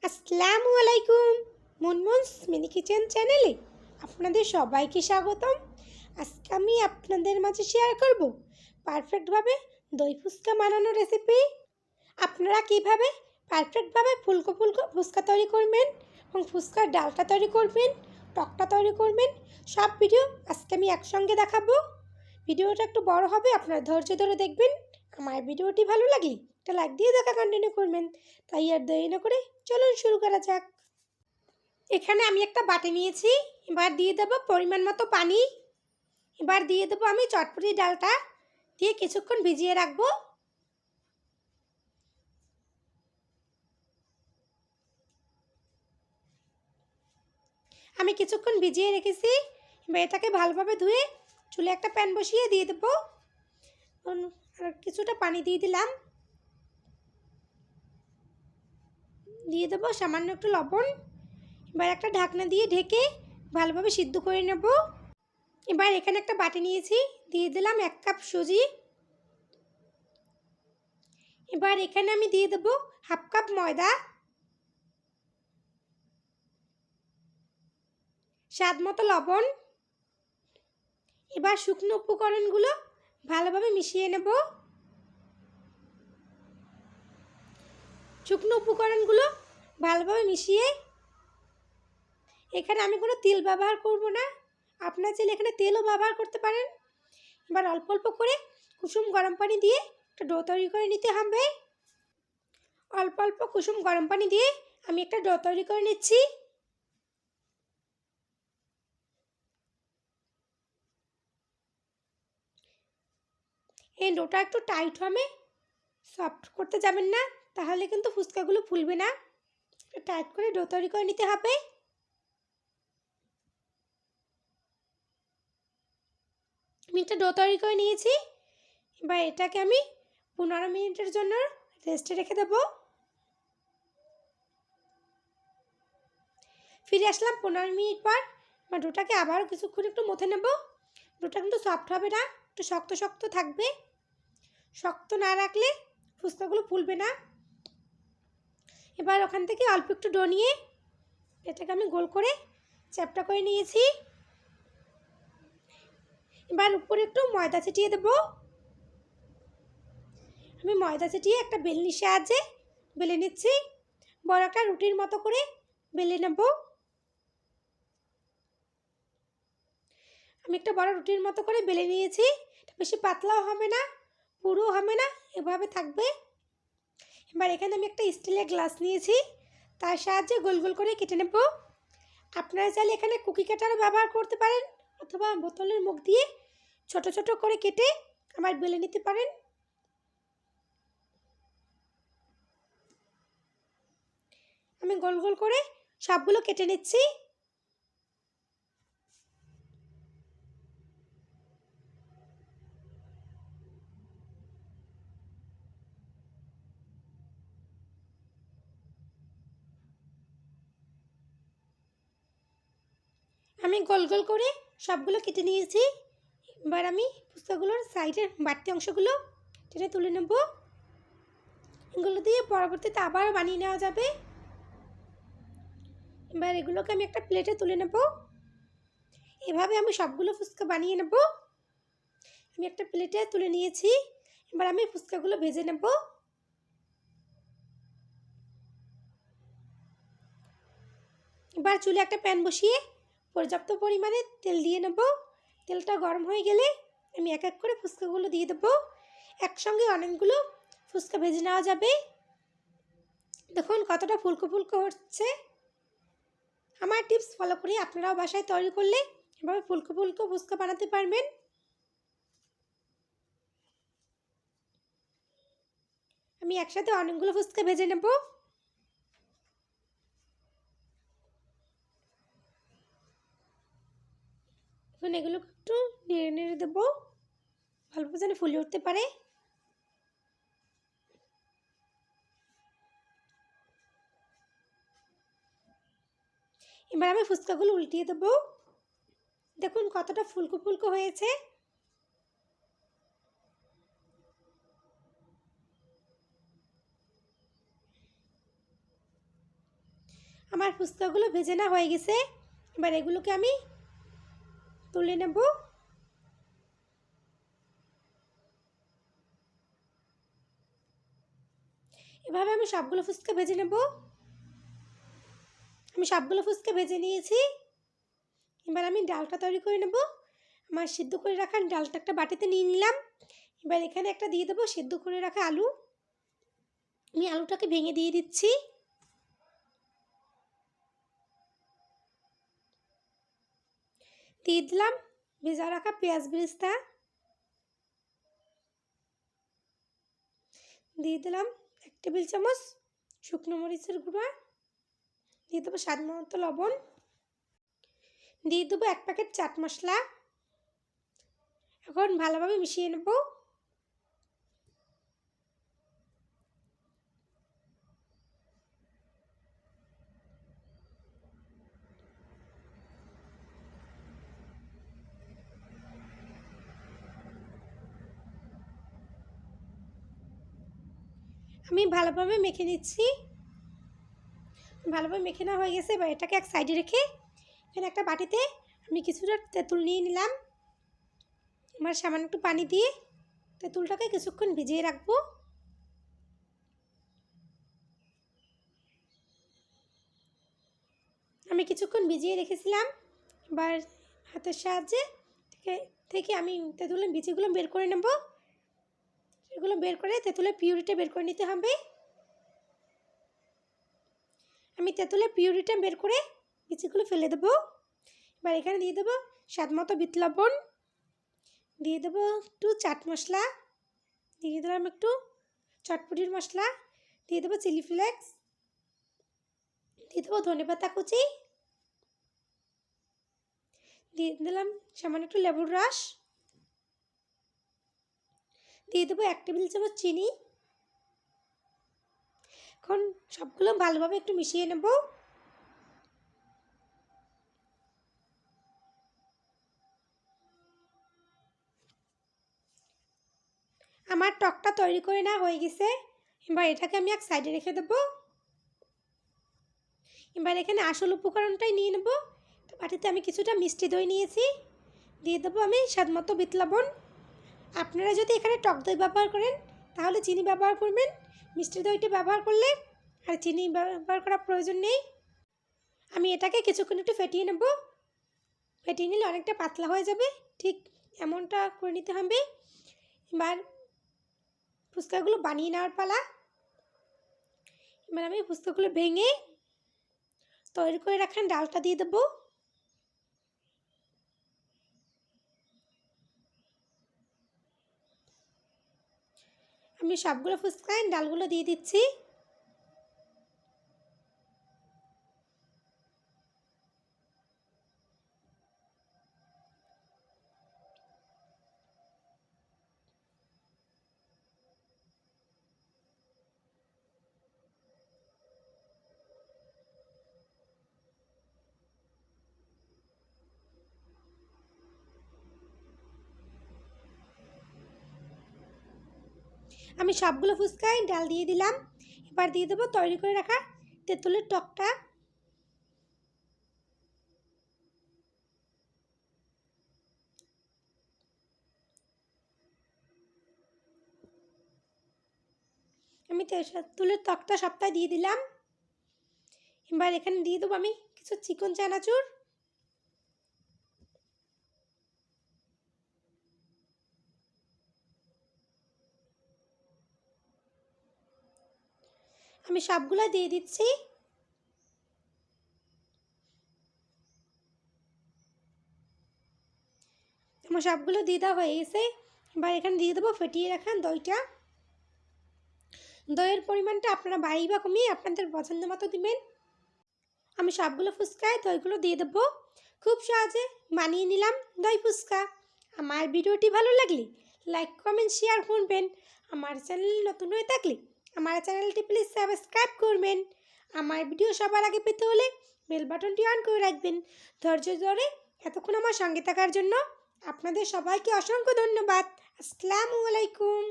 আসসালামু আলাইকুম। মুনমুনস mini kitchen চ্যানেলে আপনাদের সবাইকে স্বাগতম। আজকে আমি আপনাদের মাঝে শেয়ার করব পারফেক্টভাবে দই ফুচকা বানানোর রেসিপি। আপনারা কিভাবে পারফেক্টভাবে ফুলকো ফুলকো ফুচকা তৈরি করবেন এবং ফুচকার ডালটা তৈরি করবেন, টকটা তৈরি করবেন, সব ভিডিও আজকে আমি একসঙ্গে দেখাবো। ভিডিওটা একটু বড় হবে, আপনারা ধৈর্য ধরে দেখবেন। আমার ভিডিওটি ভালো লাগলে একটা লাইক দিয়ে দেখা কন্টিনিউ করবেন। তাই আর দেরি না করে চলুন শুরু করা যাক। এখানে আমি একটা বাটি নিয়েছি, এবার দিয়ে দেবো পরিমাণ মতো পানি। এবার দিয়ে দেবো আমি চটপটি ডালটা, দিয়ে কিছুক্ষণ ভিজিয়ে রাখবো। আমি কিছুক্ষণ ভিজিয়ে রেখেছি। এবার এটাকে ভালোভাবে ধুয়ে চুলে একটা প্যান বসিয়ে দিয়ে দেবো। আর কিছুটা পানি দিয়ে দিলাম, দিয়ে দেবো সামান্য একটু লবণ। এবার একটা ঢাকনা দিয়ে ঢেকে ভালোভাবে সিদ্ধ করে নেব। এবার এখানে একটা বাটি নিয়েছি, দিয়ে দিলাম 1 কাপ সুজি। এবার এখানে আমি দিয়ে দেবো 1/2 কাপ ময়দা, স্বাদ মতো লবণ। এবার শুকনো উপকরণগুলো ভালোভাবে মিশিয়ে নেব। শুকনো উপকরণগুলো ভালোভাবে মিশিয়ে এখানে আমি কোনো তেল ব্যবহার করব না, আপনারা চাইলে এখানে তেলও ব্যবহার করতে পারেন। এবার অল্প অল্প করে কুসুম গরম পানি দিয়ে একটা ডো তৈরি করে নিতে হবে। অল্প অল্প কুসুম গরম পানি দিয়ে আমি একটা ডো তৈরি করে নিচ্ছি। এই ডোটা একটু টাইট হবে, সফট করতে যাবেন না, তাহলে কিন্তু ফুচকাগুলো ফুলবে না। টাইট করে ডো তৈরি করে নিতে হবে। আমি একটা ডো তৈরি করে নিয়েছি। এবার এটাকে আমি 15 মিনিটের জন্য রেস্টে রেখে দেবো। ফিরে আসলাম 15 মিনিট পর। এবার ডোটাকে আবারও কিছুক্ষণ একটু মথে নেব। ডোটা কিন্তু সফট হবে না, একটু শক্ত শক্ত থাকবে। শক্ত না রাখলে ফুচকাগুলো ফুলবে না। এবার ওখান থেকে অল্প একটু ডো নিয়ে এটাকে আমি গোল করে চ্যাপটা করে নিয়েছি। এবার উপরে একটু ময়দা ছিটিয়ে দেবো। আমি ময়দা ছিটিয়ে একটা বেলনির সাহায্যে বেলে নিচ্ছি। বড় একটা রুটির মতো করে বেলে নেব। আমি একটা বড় রুটির মতো করে বেলে নিয়েছি। এটা বেশি পাতলাও হবে না, পুরো হবে না, এভাবে থাকবে। এবার এখানে আমি একটা স্টিলের গ্লাস নিয়েছি, তার সাহায্যে গোল গোল করে কেটে নেব। আপনারা চাইলে এখানে কুকি কাটারও ব্যবহার করতে পারেন, অথবা বোতলের মুখ দিয়ে ছোট ছোট করে কেটে আবার বেলে নিতে পারেন। আমি গোল গোল করে সবগুলো কেটে নিচ্ছি। আমি গোল গোল করে সবগুলো কেটে নিয়েছি। এবার আমি ফুচকাগুলোর সাইডের বাড়তি অংশগুলো টেনে তুলে নেব। এগুলো দিয়ে পরবর্তীতে আবার বানিয়ে নেওয়া যাবে। এবার এগুলোকে আমি একটা প্লেটে তুলে নেব। এভাবে আমি সবগুলো ফুচকা বানিয়ে নেব। আমি একটা প্লেটে তুলে নিয়েছি। এবার আমি ফুচকাগুলো ভেজে নেব। এবার চুলে একটা প্যান বসিয়ে পর্যাপ্ত পরিমাণে তেল দিয়ে নেব। তেলটা গরম হয়ে গেলে আমি এক এক করে ফুচকাগুলো দিয়ে দেবো। একসঙ্গে অনেকগুলো ফুচকা ভেজে নেওয়া যাবে। দেখুন কতটা ফুলকো ফুলকো হচ্ছে। আমার টিপস ফলো করে আপনারাও বাসায় তৈরি করলে এভাবে ফুলকো ফুলকো ফুচকা বানাতে পারবেন। আমি একসাথে অনেকগুলো ফুচকা ভেজে নেব। এখন এগুলো একটু নেড়ে নেড়ে দেবো, ভালোভাবে যেন ফুলে উঠতে পারে। এবার আমি ফুচকাগুলো উল্টিয়ে দেবো। দেখুন কতটা ফুলকো ফুলকো হয়েছে। আমার ফুচকাগুলো ভেজে না হয়ে গেছে। এবার এগুলোকে আমি তুলে নেব। এভাবে আমি সবগুলো ফুচকা ভেজে নেব। আমি সবগুলো ফুচকা ভেজে নিয়েছি। এবার আমি ডালটা তৈরি করে নেব। আমার সিদ্ধ করে রাখা ডালটা একটা বাটিতে নিয়ে নিলাম। এবার এখানে একটা দিয়ে দেবো সিদ্ধ করে রাখা আলু। আমি আলুটাকে ভেঙে দিয়ে দিচ্ছি। দিয়ে দিলাম ভেজা রাখা পেঁয়াজ বেরেস্তা। দিয়ে দিলাম 1 টেবিল চামচ শুকনো মরিচের গুঁড়া। দিয়ে দেবো স্বাদ মতো লবণ। দিয়ে দেবো 1 প্যাকেট চাট মশলা। এখন ভালোভাবে মিশিয়ে নেব। আমি ভালোভাবে মেখে নিচ্ছি। ভালোভাবে মেখে নেওয়া হয়ে গেছে। এবার এটাকে এক সাইডে রেখে এখানে একটা বাটিতে আমি কিছুটা তেঁতুল নিয়ে নিলাম। এবার সামান্য একটু পানি দিয়ে তেঁতুলটাকে কিছুক্ষণ ভিজিয়ে রাখবো। আমি কিছুক্ষণ ভিজিয়ে রেখেছিলাম। এবার হাতের সাহায্যে থেকে আমি তেঁতুলের বিচিগুলো বের করে নেব। সেগুলো বের করে তেঁতুলের পিউরিটা বের করে নিতে হবে। আমি তেঁতুলের পিউরিটা বের করে বিচিগুলো ফেলে দেবো। এবার এখানে দিয়ে দেবো স্বাদ মতো বিট লবণ। দিয়ে দেবো একটু চাট মশলা। দিয়ে দিলাম একটু চটপটির মশলা। দিয়ে দেবো চিলি ফ্লেক্স। দিয়ে দেবো ধনেপাতা কুচি। দিয়ে দিলাম সামান্য একটু লেবুর রস। দিয়ে দেবো 1 টেবিল চামচ চিনি। এখন সবগুলো ভালোভাবে একটু মিশিয়ে নেব। আমার টকটা তৈরি করে নেওয়া হয়ে গেছে। এবার এটাকে আমি এক সাইডে রেখে দেবো। এবার এখানে আসল উপকরণটাই নিয়ে নেব। বাটিতে আমি কিছুটা মিষ্টি দই নিয়েছি। দিয়ে দেবো আমি স্বাদ মতো বিট লবণ। আপনারা যদি এখানে টক দই ব্যবহার করেন তাহলে চিনি ব্যবহার করবেন। মিষ্টি দইটা ব্যবহার করলে আর চিনি ব্যবহার করার প্রয়োজন নেই। আমি এটাকে কিছুক্ষণ একটু ফেটিয়ে নেব। ফেটিয়ে নিলে অনেকটা পাতলা হয়ে যাবে। ঠিক এমনটা করে নিতে হবে। এবার ফুচকাগুলো বানিয়ে নেওয়ার পালা। এবার আমি ফুচকাগুলো ভেঙে তৈরি করে রাখেন ডালটা দিয়ে দেবো। আমি সবগুলো ফুচকায় ডালগুলো দিয়ে দিচ্ছি। আমি সবগুলো ফুচকায় ডাল দিয়ে দিলাম। এবার দিয়ে দেবো তৈরি করে রাখা তেঁতুলের টকটা। আমি তেঁতুলের টকটা সবটাই দিয়ে দিলাম। এবার এখানে দিয়ে দেবো আমি কিছু চিকন চানাচুর। আমি সবগুলো দিয়ে দিচ্ছি। আমার সবগুলো দিয়ে দেওয়া হয়ে গেছে। এবার এখানে দিয়ে দেবো ফেটিয়ে রাখা দইটা। দইয়ের পরিমাণটা আপনারা বাড়িয়ে বা কমিয়ে আপনাদের পছন্দ মতো দিবেন। আমি সবগুলো ফুচকায় দইগুলো দিয়ে দেবো। খুব সহজে বানিয়ে নিলাম দই ফুচকা। আমার ভিডিওটি ভালো লাগলে লাইক কমেন্ট শেয়ার করবেন। আমার চ্যানেল নতুন হয়ে থাকলে আমার চ্যানেলটি প্লিজ সাবস্ক্রাইব করবেন। আমার ভিডিও সবার আগে পেতে হলে বেল বাটনটি অন করে রাখবেন। ধৈর্য ধরে এতক্ষণ আমার সঙ্গে থাকার জন্য আপনাদের সবাইকে অসংখ্য ধন্যবাদ। আসসালামু আলাইকুম।